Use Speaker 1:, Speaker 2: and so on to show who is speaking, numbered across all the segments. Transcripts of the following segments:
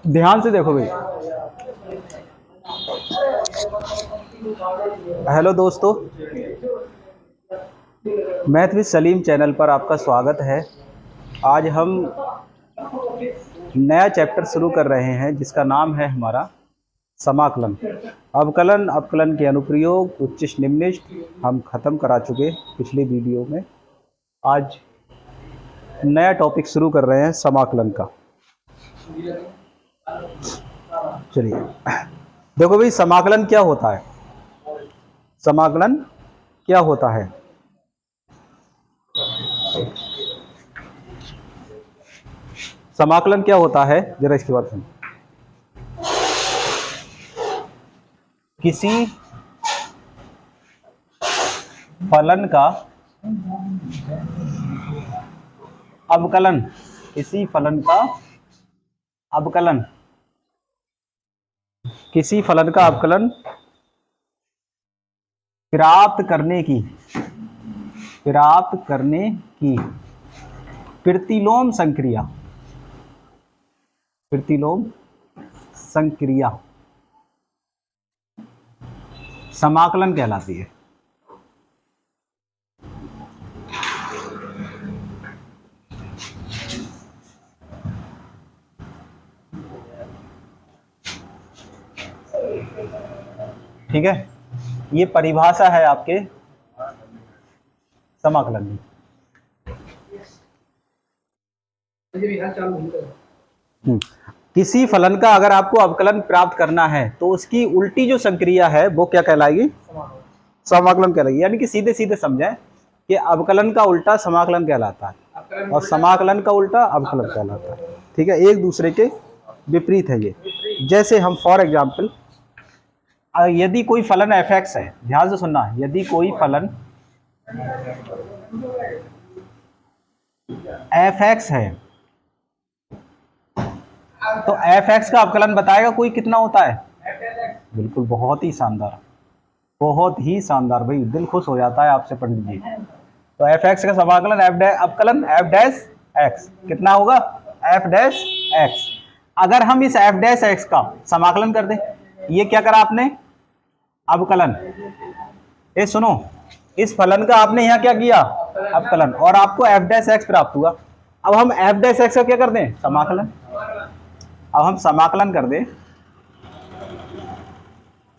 Speaker 1: ध्यान से देखो भाई। हेलो दोस्तों, मैथ विद सलीम चैनल पर आपका स्वागत है। आज हम नया चैप्टर शुरू कर रहे हैं जिसका नाम है हमारा समाकलन। अवकलन, अपकलन के अनुप्रयोग, उच्चिष्ट निम्निष्ट हम खत्म करा चुके पिछले वीडियो में। आज नया टॉपिक शुरू कर रहे हैं समाकलन का। चलिए देखो भाई, समाकलन क्या होता है? समाकलन क्या होता है? समाकलन क्या होता है जरा इसके बाद सुनो। किसी फलन का अवकलन, किसी फलन का अवकलन, किसी फलन का अवकलन प्राप्त करने की प्रतिलोम संक्रिया, प्रतिलोम संक्रिया समाकलन कहलाती है। ठीक है, ये परिभाषा है आपके समाकलन की। किसी फलन का अगर आपको अवकलन प्राप्त करना है तो उसकी उल्टी जो संक्रिया है वो क्या कहलाएगी? समाकलन कहलाएगी। यानी कि सीधे सीधे समझें कि अवकलन का उल्टा समाकलन कहलाता है और समाकलन का उल्टा अवकलन कहलाता है। ठीक है, एक दूसरे के विपरीत है ये। जैसे हम फॉर एग्जाम्पल, यदि कोई फलन f(x) है, ध्यान से सुनना, यदि कोई फलन f(x) है तो f(x) का अवकलन बताएगा कोई कितना होता है? बिल्कुल, बहुत ही शानदार, बहुत ही शानदार भाई, दिल खुश हो जाता है आपसे पंडित जी। तो f(x) का समाकलन अवकलन f'(x) कितना होगा? f'(x). अगर हम इस f'(x) का समाकलन कर दें, ये क्या करा आपने? अवकलन। ये सुनो, इस फलन का आपने यहाँ क्या किया? अवकलन, और आपको f'(x) प्राप्त हुआ। अब हम f'(x) का क्या कर दें? समाकलन। अब हम समाकलन कर दें,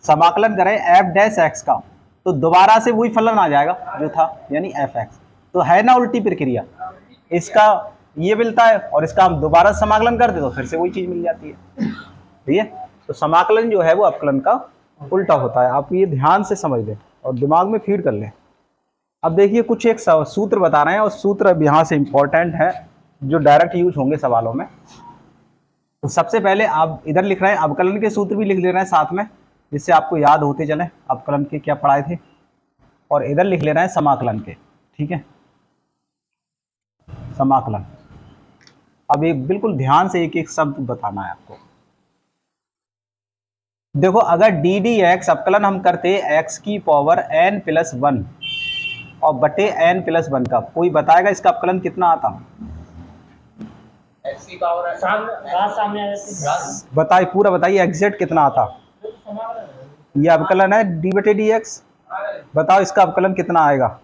Speaker 1: समाकलन करें f'(x) का, तो दोबारा से वही फलन आ जाएगा जो था, यानी f(x). तो है ना उल्टी प्रक्रिया, इसका ये मिलता है और इसका हम दोबारा समाकलन कर दे तो फिर से वही चीज मिल जाती है। ठीक है, तो समाकलन जो है वो अवकलन का उल्टा होता है। आप ये ध्यान से समझ लें और दिमाग में फीड कर लें। अब देखिए, कुछ एक सूत्र बता रहे हैं और सूत्र अब यहाँ से इंपॉर्टेंट है जो डायरेक्ट यूज होंगे सवालों में। तो सबसे पहले आप इधर लिख रहे हैं, अवकलन के सूत्र भी लिख ले रहे हैं साथ में, जिससे आपको याद होते चले अवकलन के क्या पढ़ाए थे, और इधर लिख ले रहे हैं समाकलन के। ठीक है, समाकलन। अब एक बिल्कुल ध्यान से एक एक शब्द बताना है आपको। देखो, अगर ddx अवकलन हम करते x की पावर n+1 और बटे n+1 का, कोई बताएगा इसका अवकलन कितना आता?
Speaker 2: x की पावर सामने
Speaker 1: बताइए, पूरा बताइए, एग्जैक्ट कितना आता? ये अवकलन है d/dx, बताओ इसका अवकलन कितना आएगा?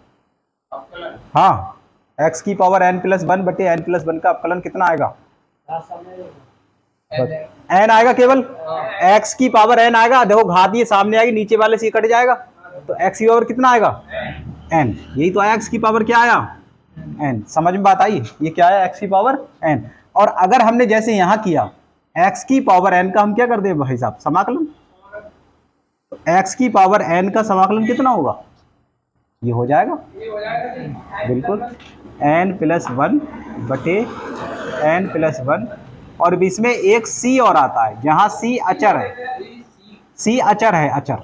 Speaker 1: हाँ, x की पावर n+1 बटे n+1 का अवकलन कितना आएगा? n आएगा, केवल x की पावर n आएगा। देखो, घात ये सामने आएगी, नीचे वाले से कट जाएगा, तो x की पावर कितना आएगा? n। यही तो आया, x की पावर क्या आया? n। समझ में बात आई? ये क्या आया? x की पावर n। और अगर हमने जैसे यहाँ किया, x की पावर n का हम क्या कर दे भाई साहब? समाकलन। तो x की पावर n का समाकलन कितना होगा? ये हो जाएगा बिल्कुल n+1 बटे n+1, और इसमें एक c और आता है, जहां c अचर है। c अचर है, अचर।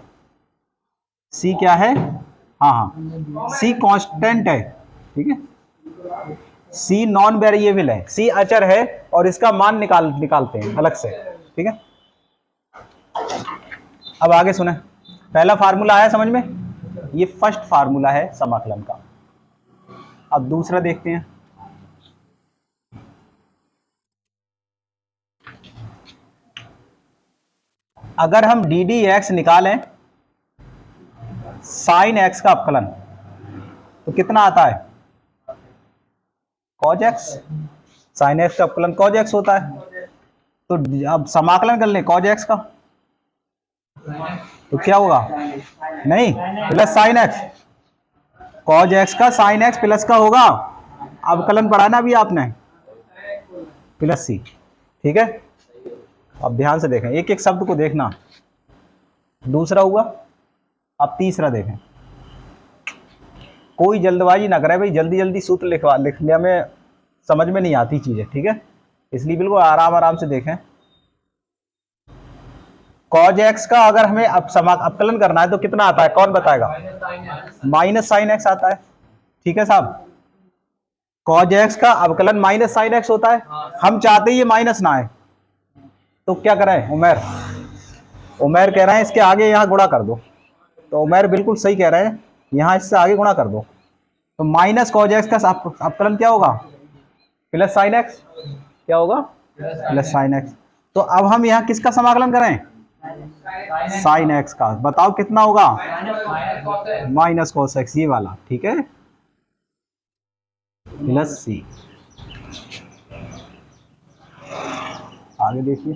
Speaker 1: c क्या है? हाँ, c कांस्टेंट है। ठीक है, c नॉन वेरिएबल है, c अचर है, और इसका मान निकालते हैं अलग से। ठीक है, अब आगे सुने। पहला फार्मूला आया समझ में? ये फर्स्ट फार्मूला है समाकलन का। अब दूसरा देखते हैं। अगर हम डी डी एक्स निकालें साइन एक्स का अवकलन तो कितना आता है? Cos x. साइन एक्स का अवकलन कॉज एक्स होता है। तो अब समाकलन कर लें कॉज एक्स का, तो क्या होगा? नहीं, plus sine x. Cos x का साइन एक्स प्लस का होगा, अवकलन पढ़ा ना अभी आपने, प्लस सी। ठीक है, अब ध्यान से देखें, एक एक शब्द को देखना। दूसरा हुआ, अब तीसरा देखें। कोई जल्दबाजी ना करे भाई, जल्दी जल्दी सूत्र लिखने में समझ में नहीं आती चीजें, ठीक है, इसलिए बिल्कुल आराम आराम से देखें। कॉज एक्स का अगर हमें अवकलन करना है तो कितना आता है, कौन बताएगा? माइनस साइन एक्स आता है। ठीक है साहब, कॉज एक्स का अवकलन माइनस साइन एक्स होता है। हम चाहते हैं ये माइनस ना आए, तो क्या करें? उमेर कह रहे हैं इसके आगे यहाँ गुणा कर दो, तो उमेर बिल्कुल सही कह रहे हैं, यहाँ इससे आगे गुणा कर दो, तो माइनस कॉज एक्स का अवकलन क्या होगा? Plus sine x. क्या होगा? Plus sine x. तो अब हम यहाँ किसका समाकलन करें? साइन एक्स का। बताओ कितना होगा? माइनस कॉस एक्स, ये वाला। ठीक है, प्लस सी। आगे देखिए,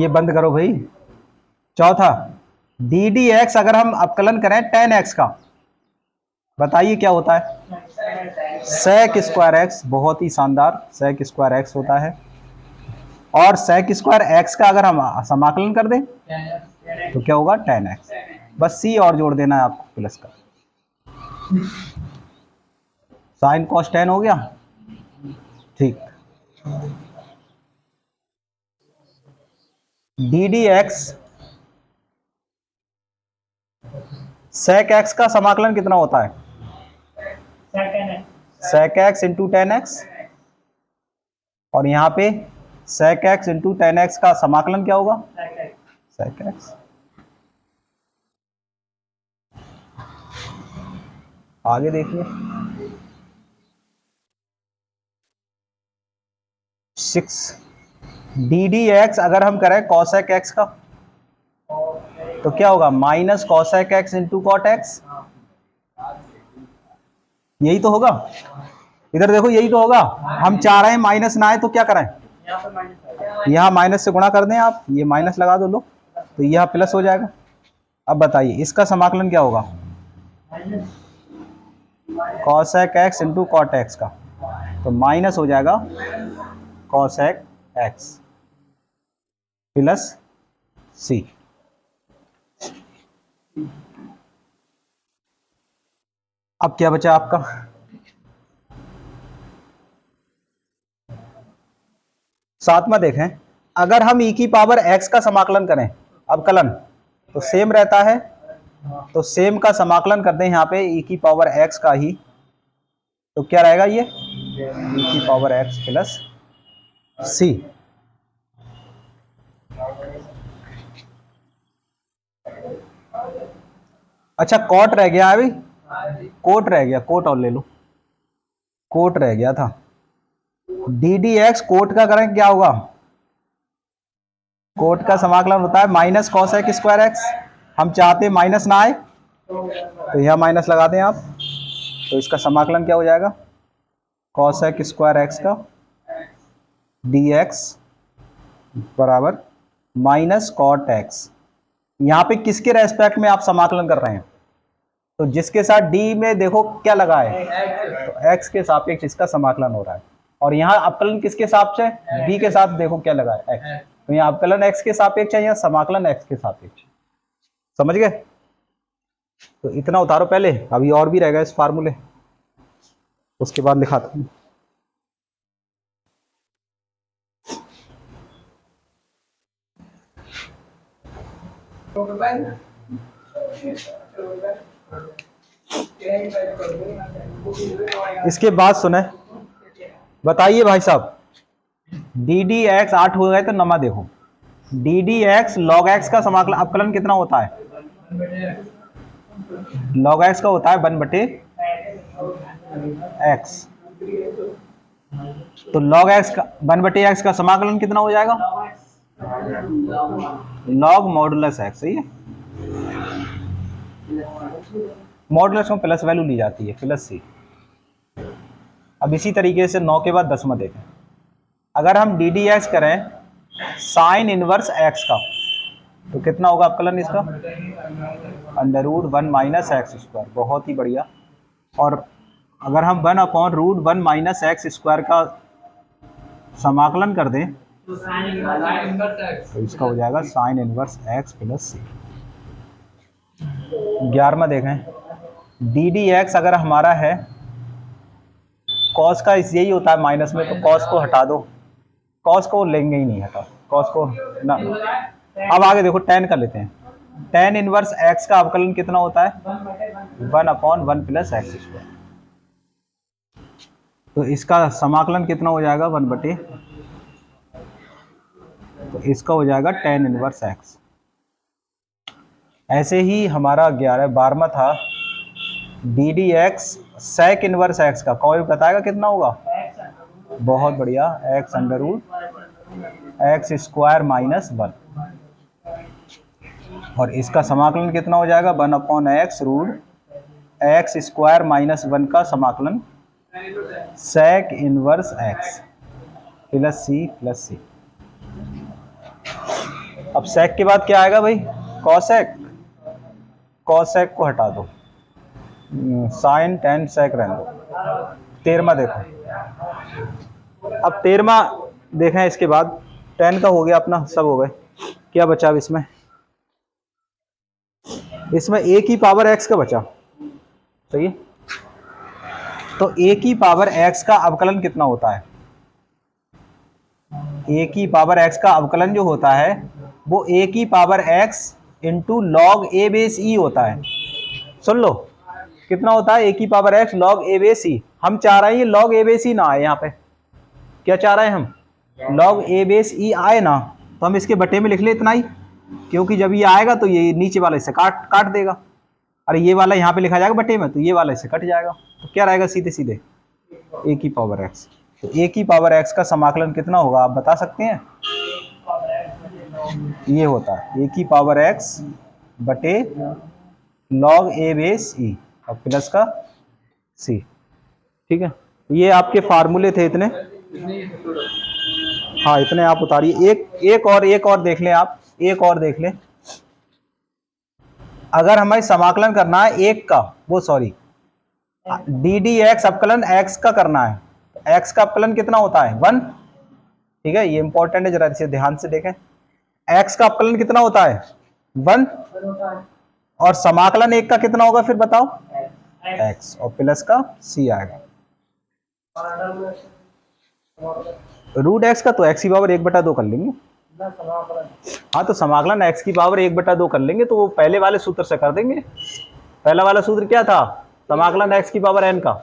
Speaker 1: ये बंद करो भाई। चौथा, डी डी एक्स अगर हम अवकलन करें टेन एक्स का, बताइए क्या होता है? Sec square x. बहुत ही शानदार, सेक स्क्वायर एक्स होता है। और सेक स्क्वायर एक्स का अगर हम समाकलन कर दें तो क्या होगा? Ten x. बस सी और जोड़ देना है आपको प्लस का। साइन कॉस टेन हो गया। ठीक, d d x sec x का समाकलन कितना होता है? Sec x into tan x. और यहाँ पे sec x into tan x का समाकलन क्या होगा? Sec x. आगे देखिए, 6 डी डी एक्स अगर हम करें कॉसेक एक्स का तो क्या होगा? Minus cosec x into cot x. यही तो होगा, इधर देखो यही तो होगा। हम चाह रहे हैं माइनस ना आए, तो क्या करें? यहाँ माइनस से गुणा कर दें आप, ये माइनस लगा दो लो, तो यह प्लस हो जाएगा। अब बताइए इसका समाकलन क्या होगा? Cosec x into cot x का, तो माइनस हो जाएगा कॉसेक एक्स प्लस सी। अब क्या बचा आपका? सातवां देखें, अगर हम e की पावर x का समाकलन करें अवकलन, तो सेम रहता है, तो सेम का समाकलन करते हैं यहाँ पे e की पावर x का ही, तो क्या रहेगा? ये e की पावर x प्लस सी। अच्छा, कॉट रह गया अभी, कोट रह गया, कोट और ले लो, कोट रह गया था। डी डी एक्स कोट का करें क्या होगा? कोट का समाकलन होता है माइनस कॉसेक स्क्वायर एक्स। हम चाहते हैं माइनस ना आए, तो यह माइनस लगा दें आप, तो इसका समाकलन क्या हो जाएगा? कॉसेक स्क्वायर एक्स का डी एक्स बराबर माइनस कॉट एक्स। यहाँ पे किसके रेस्पेक्ट में आप समाकलन कर रहे हैं? तो जिसके साथ डी में देखो क्या लगा है, तो एक्स के सापेक्ष इसका समाकलन हो रहा है। और यहाँ अवकलन किसके सापेक्ष है? डी के साथ देखो क्या लगा है, एक्स। तो यहाँ अवकलन एक्स के सापेक्ष है, यहाँ समाकलन एक्स के सापेक्ष। समझ गए? तो इतना उतारो पहले, अभी और भी रहेगा इस फार्मूले, उसके बाद लिखाता हूँ। इसके बाद सुने, बताइए भाई साहब, डी डी एक्स 8 हो गए तो नमा देखो, D d x log x का समाकलन अवकलन कितना होता है? लॉग एक्स का होता है 1/x। तो लॉग एक्स का 1/x का समाकलन कितना हो जाएगा? लॉग मॉडुलस एक्स, सही है। मॉडुलस में प्लस वैल्यू ली जाती है, प्लस सी। अब इसी तरीके से 9 के बाद 10वां देखें। अगर हम डी डी एक्स करें साइन इनवर्स एक्स का, तो कितना होगा अवकलन इसका? √1 माइनस एक्स स्क्वायर। बहुत ही बढ़िया। और अगर हम 1/√1 माइनस एक्स स्क्वायर का समाकलन कर दें तो इसका हो जाएगा साइन इनवर्स एक्स प्लस सी। 11वां देखें, डी डी एक्स अगर हमारा है कॉस का, यही होता है माइनस में, तो कॉस को हटा दो, कॉस को लेंगे ही नहीं, हटा कॉस को ना। अब आगे देखो टेन कर लेते हैं। टेन इनवर्स एक्स का अवकलन कितना होता है? 1/1 प्लस एक्स स्क्वायर। तो इसका समाकलन कितना हो जाएगा? 1/, तो इसका हो जाएगा टेन इनवर्स एक्स। ऐसे ही हमारा 12वां था d d x sec inverse x का, कोई बताएगा कितना होगा? बहुत बढ़िया, x स्क्वायर माइनस 1। और इसका समाकलन कितना हो जाएगा? 1/x x स्क्वायर माइनस 1 का समाकलन sec inverse x plus C plus C. अब सेक के बाद क्या आएगा भाई? कॉसेक। कॉसेक को हटा दो, साइन टेन सेक रहने दो। 13वां देखो। अब 13वां देखें, इसके बाद 10 का हो गया अपना, सब हो गए। क्या बचा अब इसमें? इसमें a की पावर x का बचा, सही है। तो a की पावर x का अवकलन कितना होता है? a की पावर x का अवकलन जो होता है वो a की power x into log a base e होता है। सुन लो कितना होता है? a की power x log a base e। हम चाह रहे हैं ये लॉग a बेस e ना आए, यहाँ पे क्या चाह रहे हैं हम? लॉग a बेस e आए ना, तो हम इसके बटे में लिख ले इतना ही, क्योंकि जब ये आएगा तो ये नीचे वाला इससे काट देगा। अरे ये वाला यहाँ पे लिखा जाएगा बटे में, तो ये वाला इससे कट जाएगा, तो क्या रहेगा? सीधे सीधे a की पावर x। तो a की पावर x का समाकलन कितना होगा, आप बता सकते हैं? ये होता है a की पावर x बटे लॉग a बेस e और प्लस का c। ठीक है, ये आपके फार्मूले थे इतने। हाँ इतने आप उतारिए। एक और देख लें आप, एक और देख लें। अगर हमें समाकलन करना है एक का, वो सॉरी डी डी एक्स अवकलन x का करना है, x का अवकलन कितना होता है? 1। ठीक है, ये इंपॉर्टेंट है, जरा इसे ध्यान से देखें। x का अवकलन कितना होता है? 1। और समाकलन एक का कितना होगा फिर बताओ? x और प्लस का c आएगा। √x का तो x की पावर 1/2 कर लेंगे। हाँ तो समाकलन x की पावर 1/2 कर लेंगे, तो वो पहले वाले सूत्र से कर देंगे। पहला वाला सूत्र क्या था? समाकलन x की पावर n का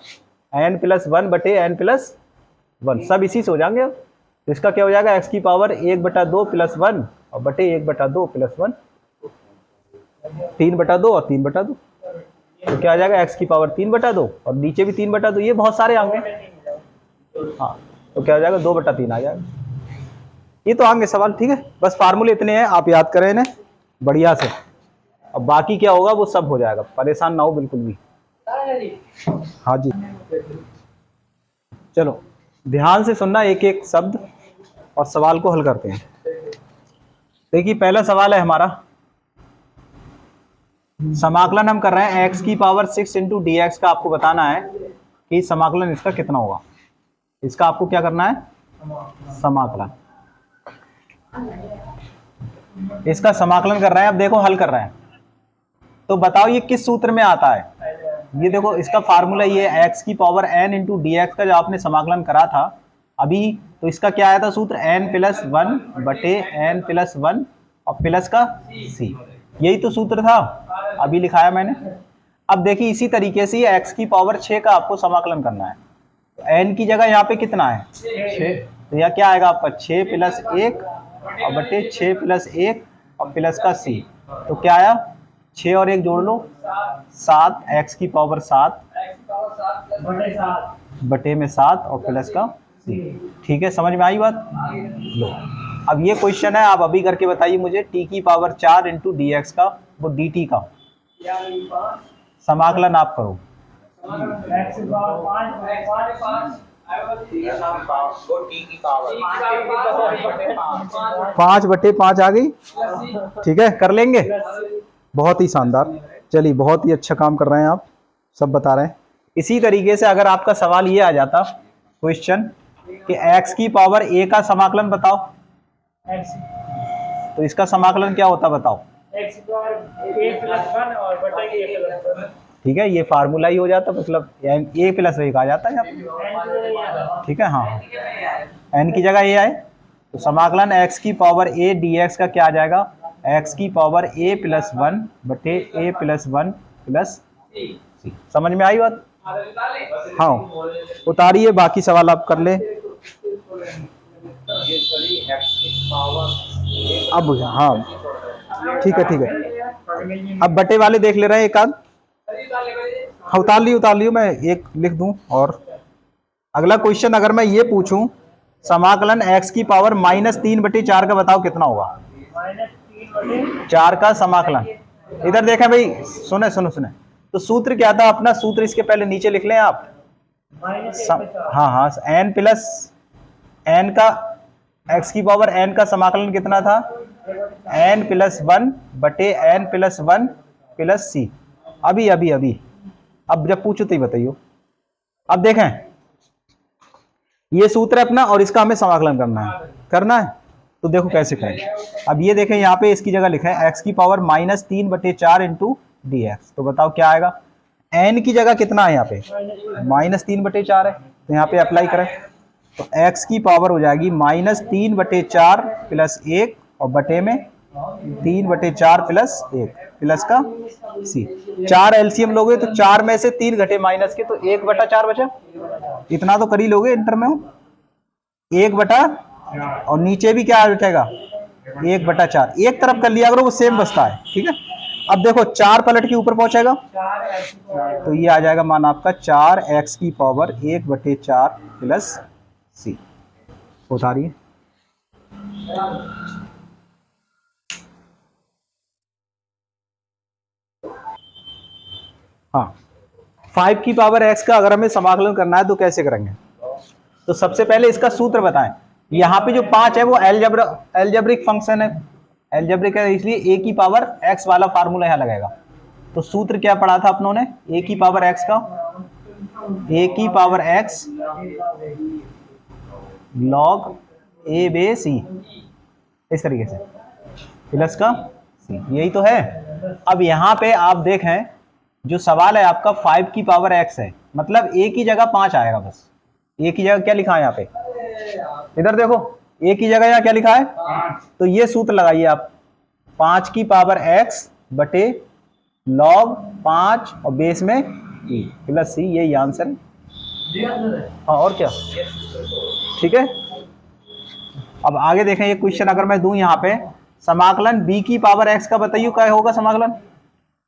Speaker 1: n + 1 बटे n + 1, सब इसी से हो जाएंगे। अब तो इसका क्या हो जाएगा? x की पावर 1/2 + 1 और बटे 1/2 + 1, 3/2 और 3/2। तो क्या आ जाएगा? x की पावर 3/2 और नीचे भी 3/2, ये बहुत सारे आएंगे। हाँ तो क्या हो जाएगा? 2/3 आ जाएगा। ये तो आएंगे सवाल, ठीक है। बस फार्मूले इतने हैं, आप याद करें इन्हें बढ़िया से। अब बाकी क्या होगा वो सब हो जाएगा, परेशान ना हो बिल्कुल भी। हाँ जी, चलो ध्यान से सुनना एक एक शब्द और सवाल को हल करते हैं। देखिए पहला सवाल है हमारा, समाकलन हम कर रहे हैं x की पावर 6 इंटू डी एक्स का। आपको बताना है कि समाकलन इसका कितना होगा। इसका आपको क्या करना है? समाकलन। इसका समाकलन कर रहे हैं, अब देखो हल कर रहे हैं, तो बताओ ये किस सूत्र में आता है? ये देखो इसका फार्मूला ये x की power n into d x का जो आपने समाकलन करा था अभी, तो इसका क्या आया था सूत्र? n + 1 बटे n + 1 और प्लस का c। यही तो सूत्र था, अभी लिखाया मैंने। अब देखिए इसी तरीके से x की पावर 6 का आपको समाकलन करना है। तो n की जगह यहाँ पे कितना है? 6। तो यह क्या आएगा आपका? 6 + 1 और बटे 6 + 1 और प्लस का c। तो क्या आया? 6 और 1 जोड़ लो 7, x की पावर 7 बटे में 7 और प्लस का c। ठीक है, समझ में आई बात? लो अब ये क्वेश्चन है, आप अभी करके बताइए मुझे, टी की पावर 4 इंटू डी एक्स का वो डी टी का समाकलन आप करो।
Speaker 2: x की पावर
Speaker 1: 5/5 आ गई, ठीक है, कर लेंगे। बहुत ही शानदार, चलिए बहुत ही अच्छा काम कर रहे हैं आप, सब बता रहे हैं। इसी तरीके से अगर आपका सवाल ये आ जाता क्वेश्चन कि x की पावर a का समाकलन बताओ,
Speaker 2: x
Speaker 1: तो इसका समाकलन क्या होता बताओ।
Speaker 2: x की पावर a+1 और बटे a+1,
Speaker 1: ठीक है, ये फार्मूला ही हो जाता, मतलब a प्लस a आ जाता है यहाँ पे। ठीक है, हाँ, n की जगह a आए तो समाकलन x की पावर a dx का क्या आ जाएगा, x की पावर a+1 बटे a+1 प्लस c। समझ में आई बात? हाँ, उतारिए, बाकी सवाल आप कर ले। अब हाँ, ठीक है ठीक है, अब बटे वाले देख ले रहे हैं एक आध। हाँ, उतार लियो, मैं एक लिख दूं। और अगला क्वेश्चन अगर मैं ये पूछूं, समाकलन x की पावर -3/4 का बताओ कितना होगा। -3/4 का समाकलन, इधर देखें भाई, सुने सुने सुने, तो सूत्र क्या था अपना, सूत्र इसके पहले नीचे लिख लें आप। हाँ हाँ, n प्लस n का, x की पावर n का समाकलन कितना था, n+1 बटे n+1 प्लस c। अभी अभी अभी अब जब पूछो तो ही बताइयो। अब देखें, ये सूत्र है अपना और इसका हमें समाकलन करना है, तो देखो कैसे करेंगे। अब ये देखें, यहाँ पे इसकी जगह लिखा है x की पावर -3/4 इंटू डी एक्स, तो बताओ क्या आएगा। n की जगह कितना है यहाँ पे, -3/4 है, तो यहाँ पे अप्लाई करें तो x की पावर हो जाएगी -3/4 प्लस 1 और बटे में 3/4 प्लस 1 प्लस का c। 4 एलसीएम लोगे तो 4 में से 3 घटे माइनस के, तो 1/4 बचा। इतना तो कर ही लोगे, इंटर में हो। 1 और नीचे भी क्या बैठेगा, 1/4। एक तरफ कर लिया करो, वो सेम बचता है। ठीक है, अब देखो 4 पलट के ऊपर पहुंचेगा तो ये आ जाएगा मान आपका 4x की पावर 1/4 प्लस c। उतारिए, हाँ, 5 की पावर x का अगर हमें समाकलन करना है तो कैसे करेंगे। तो सबसे पहले इसका सूत्र बताएं। यहाँ पे जो 5 है वो एल्जेब्रिक फंक्शन है, एल्जेब्रिक है, इसलिए a की पावर x वाला फार्मूला यहाँ लगेगा। तो सूत्र क्या पढ़ा था अपनों ने, a की पावर x का, a की पावर x log a बे c, इस तरीके से प्लस का c, यही तो है। अब यहाँ पे आप देखें, जो सवाल है आपका 5 की पावर x है, मतलब a की जगह 5 आएगा बस। a की जगह क्या लिखा है यहाँ पे, इधर देखो, a की जगह यहाँ क्या लिखा है, तो ये सूत्र लगाइए आप, 5 की पावर x बटे log 5 और बेस में e प्लस c, यही आंसर है। हाँ, और क्या, ठीक है। अब आगे देखें, ये क्वेश्चन अगर मैं दूं यहाँ पे, समाकलन b की पावर x का बताइए क्या होगा समाकलन,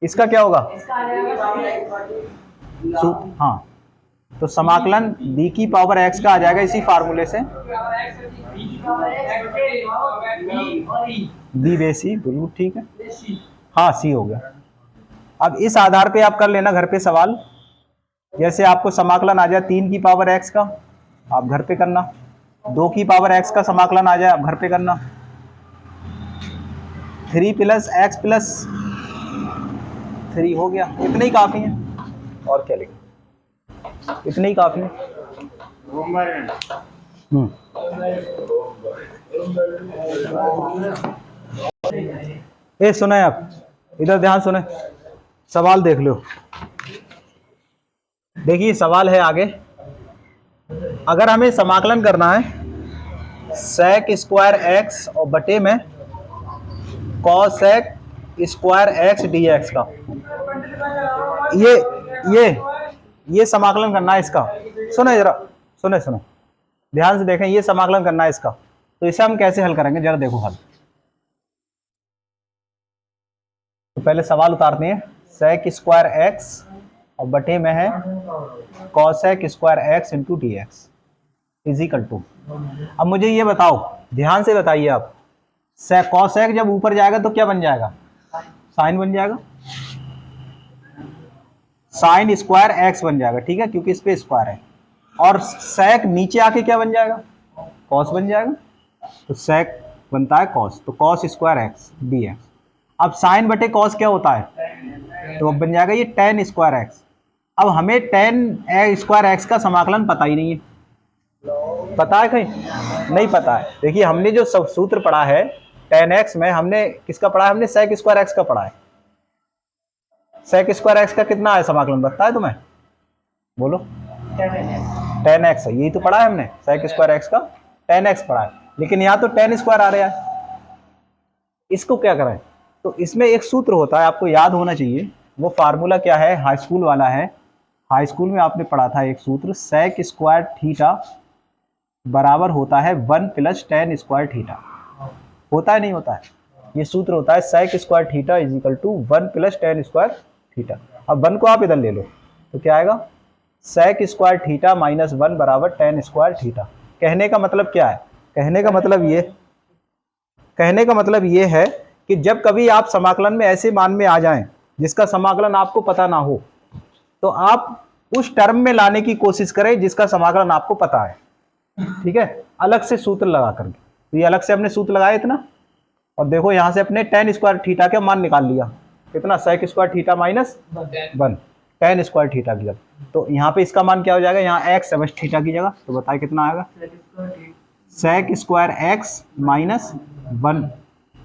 Speaker 1: इसका क्या होगा, हाँ, तो समाकलन b की पावर x का आ जाएगा इसी फार्मूले से, b बे सी, बिल्कुल ठीक है, हाँ c हो गया। अब इस आधार पे आप कर लेना घर पे सवाल, जैसे आपको समाकलन आ जाए 3 की पावर x का, आप घर पे करना, 2 की पावर x का समाकलन आ जाए, आप घर पे करना, 3 प्लस x प्लस 3 हो गया, इतने ही काफी है, और क्या लिखें, इतने ही काफी है। ए सुने, आप इधर ध्यान सुने, सवाल देख लो। देखिए सवाल है आगे, अगर हमें समाकलन करना है सेक स्क्वायर एक्स और बटे में cosec square x d x का, ये समाकलन करना है इसका। सुने जरा, सुने ध्यान से देखें, ये समाकलन करना है इसका, तो इसे हम कैसे हल करेंगे जरा देखो हल। तो पहले सवाल उतारते हैं, सेक स्क्वायर एक्स और बटे में है cosec square x into d x. Is equal to, अब मुझे ये बताओ, ध्यान से बताइए आप, कॉसेक जब ऊपर जाएगा तो क्या बन जाएगा, साइन बन जाएगा, साइन स्क्वायर एक्स बन जाएगा, ठीक है, क्योंकि इस पे स्क्वायर है। और सेक नीचे आके क्या बन जाएगा, कॉस बन जाएगा, तो सेक बनता है कॉस, तो cos square x d x. अब साइन बटे कॉस क्या होता है, तो अब बन जाएगा ये टेन स्क्वायर एक्स। अब हमें टेन स्क्वायर एक्स का समाकलन पता ही नहीं है, पता है कहीं नहीं पता है। देखिए हमने जो सब सूत्र पढ़ा है टेन एक्स में, हमने किसका पढ़ा है, हमने सेक स्क्वायर एक्स का पढ़ा है। सेक स्क्वायर एक्स का कितना है समाकलन, पता है तुम्हें, बोलो, टेन एक्स है, यही तो पढ़ा है हमने, सेक स्क्वायर एक्स का टेन एक्स पढ़ा है, लेकिन यहाँ तो टेन स्क्वायर आ रहा है। इसको क्या करें, तो इसमें एक सूत्र होता है, आपको याद होना चाहिए, वो फार्मूला क्या है, हाई स्कूल वाला है, हाई स्कूल में आपने पढ़ा था एक सूत्र, सेक स्क्वायर थीटा बराबर होता है 1 प्लस टेन स्क्वायर थीटा, होता है नहीं होता है, ये सूत्र होता है sec square theta is equal to 1 plus tan square theta. अब 1 को आप इधर ले लो तो क्या आएगा, सेक स्क्वायर थीटा माइनस 1 बराबर टेन स्क्वायर थीटा। कहने का मतलब क्या है, कहने का मतलब ये है कि जब कभी आप समाकलन में ऐसे मान में आ जाएं जिसका समाकलन आपको पता ना हो, तो आप उस टर्म में लाने की कोशिश करें जिसका समाकलन आपको पता है, ठीक है, अलग से सूत्र लगा करके। तो ये अलग से अपने सूत्र लगाए इतना, और देखो यहां से अपने टेन स्क्वायर थीटा का मान निकाल लिया, कितना, sec square theta minus 1 tan square theta की जगह, तो यहाँ पे इसका मान क्या हो जाएगा, यहाँ एक्स है बस थीटा की जगह, तो बताइए कितना आएगा, सेक स्क्वायर एक्स माइनस 1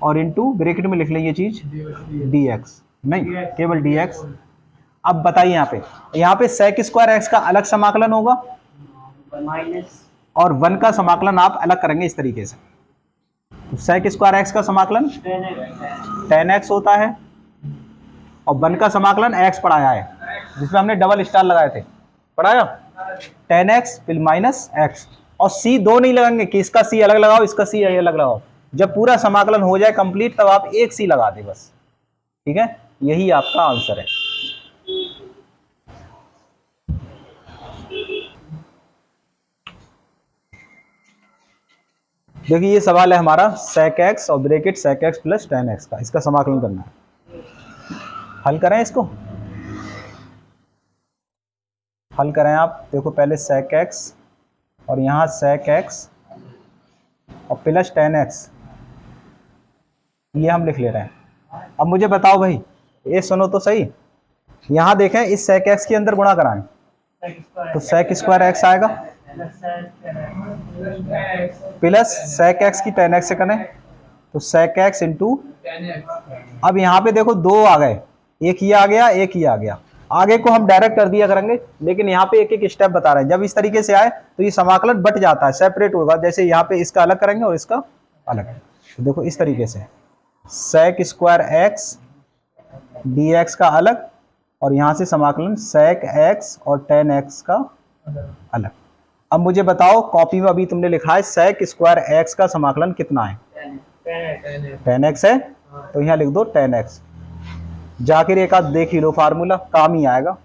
Speaker 1: और इंटू ब्रैकेट में लिख लें ये चीज डी एक्स, नहीं केवल डी एक्स। अब बताइए यहाँ पे सेक स्क्वायर एक्स का अलग समाकलन होगा और 1 का समाकलन आप अलग करेंगे इस तरीके से। तो सेक स्क्वायर एक्स का समाकलन टेन एक्स होता है और 1 का समाकलन एक्स पढ़ाया है जिसमें हमने डबल स्टार लगाए थे, पढ़ाया, टेन एक्स फिर माइनस एक्स, और सी दो नहीं लगाएंगे कि इसका सी अलग लगाओ इसका सी अलग लगाओ, जब पूरा समाकलन हो जाए कंप्लीट तब आप एक सी लगा दे बस, ठीक है, यही आपका आंसर है। देखिए ये सवाल है हमारा सेक एक्स और bracket sec x plus tan x का, इसका समाकलन करना है, हल करें इसको, हल करें आप, देखो पहले सेक एक्स और यहाँ सेक एक्स और प्लस टेन एक्स, ये हम लिख ले रहे हैं। अब मुझे बताओ भाई, ये सुनो तो सही, यहाँ देखें इस सेक एक्स के अंदर गुणा कराएं तो सेक स्क्वायर एक्स आएगा प्लस सेक एक्स की टेन एक्स से करें तो सेक एक्स इंटू, अब यहाँ पे देखो दो आ गए, एक ये आ गया एक ये आ गया, आगे को हम डायरेक्ट कर दिया करेंगे, लेकिन यहाँ पे एक एक स्टेप बता रहे हैं, जब इस तरीके से आए तो ये समाकलन बट जाता है, सेपरेट होगा, जैसे यहाँ पे इसका अलग करेंगे और इसका अलग, तो देखो इस तरीके से sec square x d x का अलग, और यहाँ से समाकलन सेक एक्स और टेन एक्स का अलग। अब मुझे बताओ कॉपी में अभी तुमने लिखा है सेक स्क्वायर एक्स का समाकलन कितना है, टेन एक्स है, तो यहाँ लिख दो टेन एक्स, जाकर एक आध देख ही लो फार्मूला, काम ही आएगा।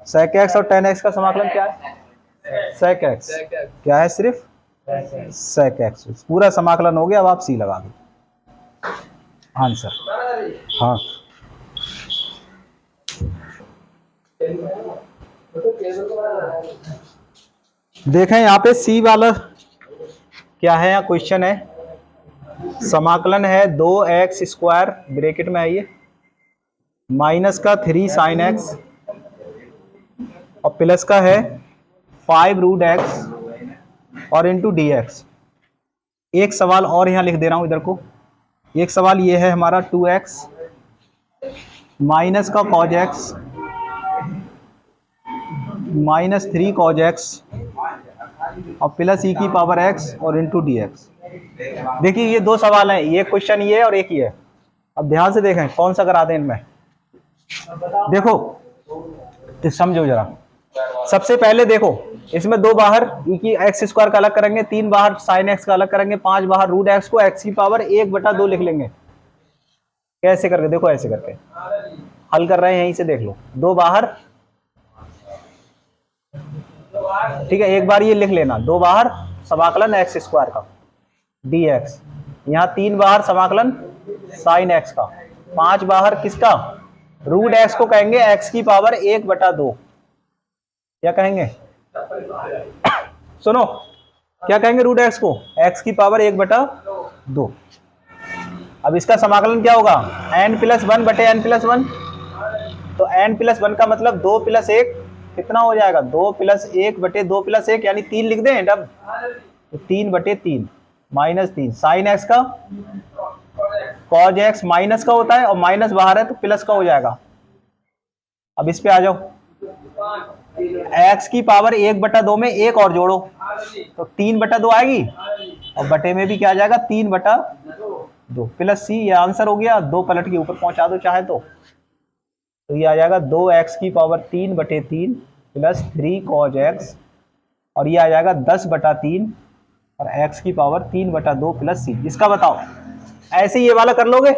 Speaker 1: सेक एक्स और टेन एक्स का समाकलन क्या है, सेक एक्स क्या है, सिर्फ सेक एक्स, पूरा समाकलन हो गया, अब आप सी लगा दो आंसर। हाँ देखें यहाँ पे सी वाला क्या है, यहाँ क्वेश्चन है, समाकलन है 2x स्क्वायर ब्रैकेट में है ये माइनस का 3 साइन एक्स और प्लस का है 5 रूट एक्स और इंटू डी एक्स। एक सवाल और यहाँ लिख दे रहा हूँ इधर को, एक सवाल ये है हमारा 2x माइनस का cos x minus 3 cos x और प्लस ई की पावर एक्स और इंटू डी एक्स। देखिए ये दो सवाल हैं, ये क्वेश्चन ये है और एक ही है। अब ध्यान से देखें कौन सा करा दें इनमें, देखो तो समझो जरा। सबसे पहले देखो इसमें दो बाहर ई की एक्स स्क्वायर का अलग करेंगे, 3 बाहर साइन एक्स का अलग करेंगे, 5 बाहर रूट एक्स को एक्स की पावर 1/2 लिख लेंगे। कैसे करके, देखो ऐसे करके हल कर रहे हैं, यहीं से देख लो, दो बाहर, ठीक है, एक बार ये लिख लेना, दो बाहर समाकलन एक्स स्क्वायर का dx, यहाँ 3 बाहर समाकलन साइन एक्स का, 5 बाहर किसका, रूट एक्स को कहेंगे x की पावर 1/2। क्या कहेंगे, सुनो, क्या कहेंगे रूट एक्स को, x की पावर 1/2। अब इसका समाकलन क्या होगा, n+1/n+1। तो n+1 का मतलब 2 + 1 कितना हो जाएगा, 2 + 1/2 + 1 यानी 3 लिख दें डब, तो 3/3 -3 साइन एक्स का कॉज एक्स माइनस का होता है और माइनस बाहर है तो प्लस का हो जाएगा। अब इस पे आ जाओ, x की पावर 1/2 में एक और जोड़ो तो 3/2 आएगी और बटे में भी क्या आ जाएगा 3/2 प्लस c, ये आंसर हो गया। 2 पलट के ऊपर पहुंचा दो चाहे तो ये आ जाएगा 2x की पावर 3/3 प्लस 3 कॉज एक्स, और ये आ जाएगा 10/3 और x की पावर 3/2 प्लस c। इसका बताओ, ऐसे ये वाला कर लोगे,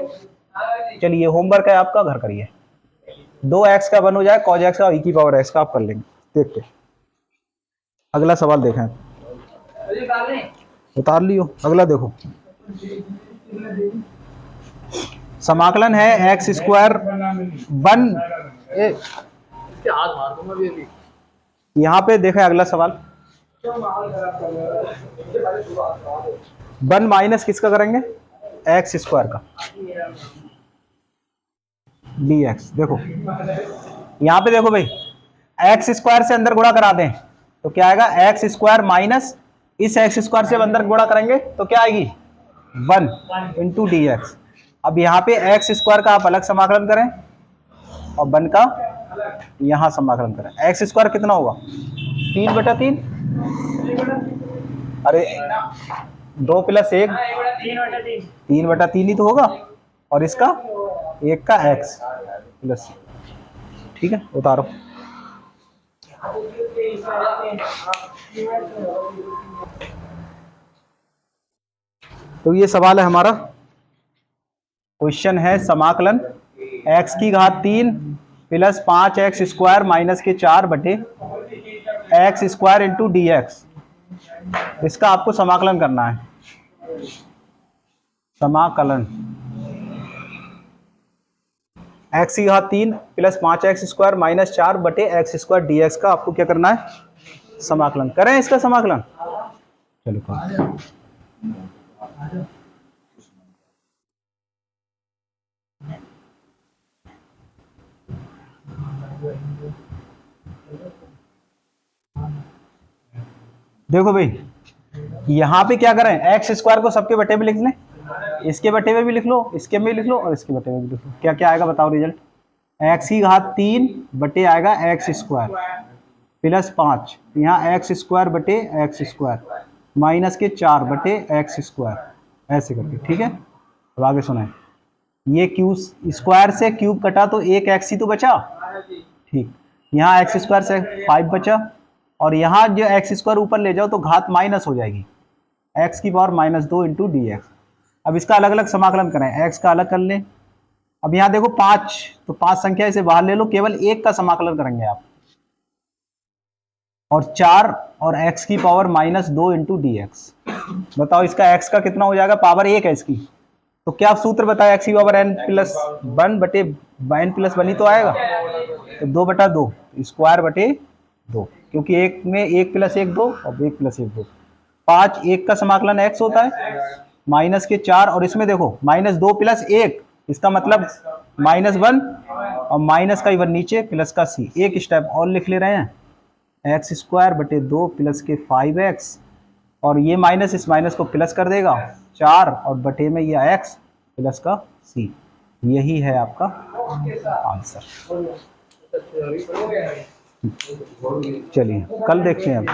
Speaker 1: चलिए होमवर्क है आपका, घर करिए। 2x का 1 हो जाए कॉज एक्स का और e की पावर x का आप कर लेंगे। देखते अगला सवाल देखें, उतार लियो, अगला देखो। समाकलन है x स्क्वायर 1, यहाँ पे देखें अगला सवाल, 1 माइनस किसका करेंगे, एक्स स्क्वायर का dx। देखो यहाँ पे देखो भाई, एक्स स्क्वायर से अंदर गुणा करा दें तो क्या आएगा, एक्स स्क्वायर माइनस इस एक्स स्क्वायर से अंदर गुणा करेंगे तो क्या आएगी 1 × dx। अब यहाँ पे एक्स स्क्वायर का आप अलग समाकलन करें और 1 का यहाँ समाकलन करें। एक्स स्क्वायर कितना होगा 3/3, अरे 2 + 1 3/3 ही तो होगा, और इसका 1 का x प्लस, ठीक है उतारो। तो ये सवाल है हमारा, क्वेश्चन है समाकलन x की घात 3 प्लस 5x स्क्वायर माइनस के 4 बटे x स्क्वायर इंटू dx। इसका आपको समाकलन करना है, समाकलन x की घात 3 प्लस 5x स्क्वायर माइनस 4 बटे x स्क्वायर dx का आपको क्या करना है, समाकलन करें इसका समाकलन। चलो करें। देखो भाई यहाँ पे क्या करें, एक्स स्क्वायर को सबके बटे में लिख लें, इसके बटे में भी लिख लो, इसके में लिख लो और इसके बटे में भी लिख लो। क्या क्या आएगा बताओ रिजल्ट, एक्स की घात 3 बटे आएगा एक्स स्क्वायर प्लस 5, यहाँ एक्स स्क्वायर बटे एक्स स्क्वायर माइनस के 4 बटे एक्स स्क्वायर, ऐसे करके, ठीक है। अब आगे सुनाए, ये क्यू स्क्वायर से क्यूब कटा तो एक एक्स ही तो बचा, ठीक, यहाँ एक्स स्क्वायर से 5 बचा, और यहाँ जो एक्स स्क्वायर ऊपर ले जाओ तो घात माइनस हो जाएगी, एक्स की पावर -2 × dx। अब इसका अलग अलग समाकलन करें, एक्स का अलग कर लें। अब यहाँ देखो 5, तो 5 संख्या इसे बाहर ले लो, केवल 1 का समाकलन करेंगे आप, और 4 और x की पावर -2 × dx। बताओ इसका x का कितना हो जाएगा, पावर 1 है इसकी, तो क्या सूत्र बताया, x की पावर n+1 बटे n+1 ही तो आएगा, तो 2/2 स्क्वायर बटे 2, क्योंकि 1 में 1 + 1 2 और 1 + 1 2। 5 1 का समाकलन x होता है माइनस के 4, और इसमें देखो -2 + 1, इसका मतलब -1 और माइनस का 1 नीचे प्लस का c। एक स्टेप और लिख ले रहे हैं, एक्स स्क्वायर बटे 2 प्लस के 5x, और ये माइनस इस माइनस को प्लस कर देगा 4, और बटे में ये x प्लस का c। यही है आपका आंसर। चलिए कल देखते हैं अब।